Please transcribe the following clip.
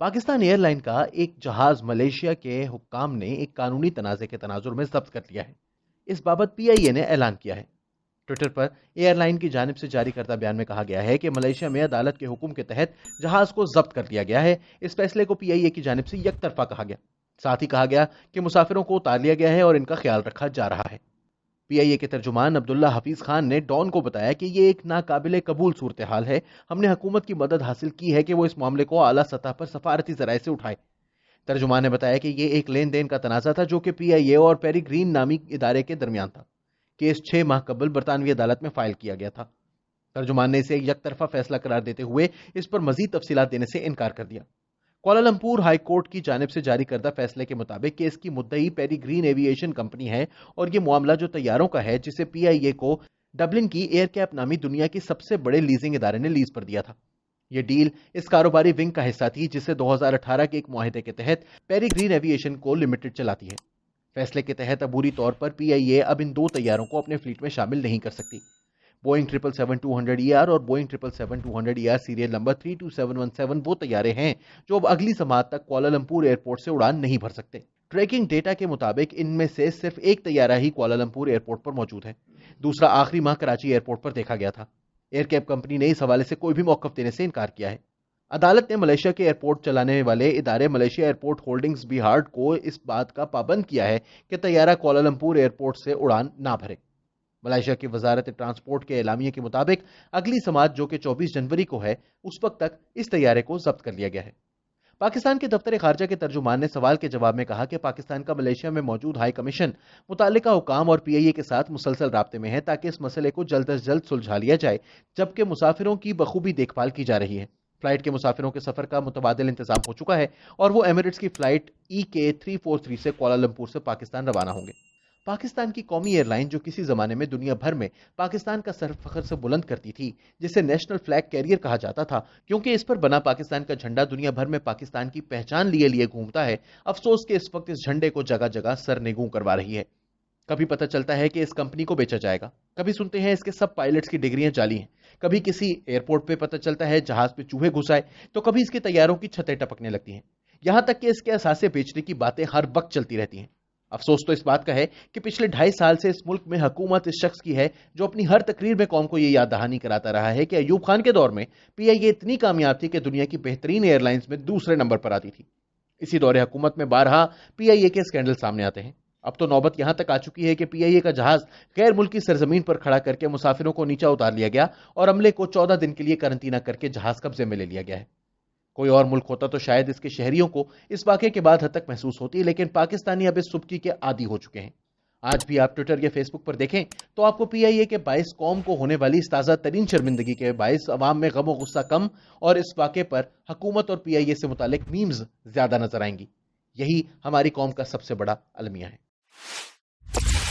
Pakistan air line کا ایک جہاز ملیشیا کے حکام نے ایک قانونی تنازع کے تناظر میں ضبط کر لیا ہے۔ اس بابت پی آئی اے نے اعلان کیا ہے۔ ٹویٹر پر ایئر لائن کی جانب سے جاری کردہ بیان میں کہا گیا ہے کہ ملیشیا میں عدالت کے حکم کے تحت جہاز کو ضبط کر لیا گیا ہے۔ اس فیصلے کو پی آئی اے کی جانب سے یک طرفہ کہا گیا۔ ساتھ ہی کہا گیا کہ مسافروں کو اتار لیا گیا ہے اور ان کا خیال رکھا جا رہا ہے۔ پی آئی اے کے ترجمان عبداللہ حفیظ خان نے ڈان کو بتایا کہ یہ ایک ناقابل قبول صورتحال ہے۔ ہم نے حکومت کی مدد حاصل کی ہے کہ وہ اس معاملے کو اعلیٰ سطح پر سفارتی ذرائع سے اٹھائے۔ ترجمان نے بتایا کہ یہ ایک لین دین کا تنازع تھا جو کہ پی آئی اے اور پیری گرین نامی ادارے کے درمیان تھا۔ کیس 6 ماہ قبل برطانوی عدالت میں فائل کیا گیا تھا۔ ترجمان نے اسے یک طرفہ فیصلہ قرار دیتے ہوئے اس پر مزید تفصیلات دینے سے انکار کر دیا۔ کوالالمپور ہائی کورٹ کی جانب سے جاری کردہ فیصلے کے مطابق کیس کی مدعی پیری گرین ایوی ایشن کمپنی ہے اور یہ معاملہ جو طیاروں کا ہے جسے پی آئی اے کو ڈبلن کی ایئر کیپ نامی دنیا کی سب سے بڑے لیزنگ ادارے نے لیز پر دیا تھا۔ یہ ڈیل اس کاروباری ونگ کا حصہ تھی جسے 2018 کے ایک معاہدے کے تحت پیری گرین ایوی ایشن کو لمیٹڈ چلاتی ہے۔ فیصلے کے تحت عبوری طور پر پی آئی اے اب ان دو طیاروں کو اپنے فلیٹ میں شامل نہیں کر سکتی۔ بوئنگ 777-200ER اور بوئنگ 777-200ER سیریل نمبر 32717 وہ طیارے ہیں جو اب اگلی سماعت تک کوالالمپور ایئرپورٹ سے اڑان نہیں بھر سکتے۔ ٹریکنگ ڈیٹا کے مطابق ان میں سے صرف ایک طیارہ ہی کوالالمپور ایئرپورٹ پر موجود ہے، دوسرا آخری ماہ کراچی ایئرپورٹ پر دیکھا گیا تھا۔ ایئر کیپ کمپنی نے اس حوالے سے کوئی بھی موقف دینے سے انکار کیا ہے۔ عدالت نے ملیشیا کے ایئرپورٹ چلانے والے ادارے ملیشیا ایئرپورٹ ہولڈنگز بیہارڈ کو اس بات کا پابند کیا ہے کہ طیارہ کوالالمپور ایئرپورٹ سے اڑان نہ بھرے۔ ملائیشیا کی وزارت ٹرانسپورٹ کے اعلامیے کے مطابق اگلی سماعت جو کہ 24 جنوری کو ہے، اس وقت تک اس طیارے کو ضبط کر لیا گیا ہے۔ پاکستان کے دفتر خارجہ کے ترجمان نے سوال کے جواب میں کہا کہ پاکستان کا ملیشیا میں موجود ہائی کمیشن متعلقہ حکام اور پی آئی اے کے ساتھ مسلسل رابطے میں ہے تاکہ اس مسئلے کو جلد از جلد سلجھا لیا جائے، جبکہ مسافروں کی بخوبی دیکھ بھال کی جا رہی ہے۔ فلائٹ کے مسافروں کے سفر کا متبادل انتظام ہو چکا ہے اور وہ ایمریٹس کی فلائٹ EK343 سے کوالالمپور سے پاکستان روانہ ہوں گے۔ پاکستان کی قومی ایئر لائن جو کسی زمانے میں دنیا بھر میں پاکستان کا سر فخر سے بلند کرتی تھی، جسے نیشنل فلیگ کیریئر کہا جاتا تھا کیونکہ اس پر بنا پاکستان کا جھنڈا دنیا بھر میں پاکستان کی پہچان لیے لیے گھومتا ہے، افسوس کہ اس وقت اس جھنڈے کو جگہ جگہ سر نگوں کروا رہی ہے۔ کبھی پتہ چلتا ہے کہ اس کمپنی کو بیچا جائے گا، کبھی سنتے ہیں اس کے سب پائلٹس کی ڈگریاں جعلی ہیں، کبھی کسی ایئرپورٹ پہ پتہ چلتا ہے جہاز پہ چوہے گھس آئے، تو کبھی اس کے طیاروں کی چھتیں ٹپکنے لگتی ہیں، یہاں تک کہ اس کے اثاثے بیچنے کی باتیں ہر وقت چلتی رہتی ہیں۔ افسوس تو اس بات کا ہے کہ پچھلے 2.5 سال سے اس ملک میں حکومت اس شخص کی ہے جو اپنی ہر تقریر میں قوم کو یہ یاد دہانی کراتا رہا ہے کہ ایوب خان کے دور میں پی آئی اے اتنی کامیاب تھی کہ دنیا کی بہترین ایئر لائنز میں دوسرے نمبر پر آتی تھی۔ اسی دور حکومت میں بارہا پی آئی اے کے اسکینڈل سامنے آتے ہیں۔ اب تو نوبت یہاں تک آ چکی ہے کہ پی آئی اے کا جہاز غیر ملکی سرزمین پر کھڑا کر کے مسافروں کو نیچا اتار لیا گیا اور عملے کو 14 دن کے لیے قرنطینہ کر کے جہاز قبضے میں لے لیا گیا ہے۔ کوئی اور ملک ہوتا تو شاید اس کے شہریوں کو اس واقعے کے بعد حد تک محسوس ہوتی، لیکن پاکستانی اب اس سبکی کے عادی ہو چکے ہیں۔ آج بھی آپ ٹویٹر یا فیس بک پر دیکھیں تو آپ کو پی آئی اے کے باعث قوم کو ہونے والی اس تازہ ترین شرمندگی کے باعث عوام میں غم و غصہ کم اور اس واقعے پر حکومت اور پی آئی اے سے متعلق میمز زیادہ نظر آئیں گی۔ یہی ہماری قوم کا سب سے بڑا المیہ ہے۔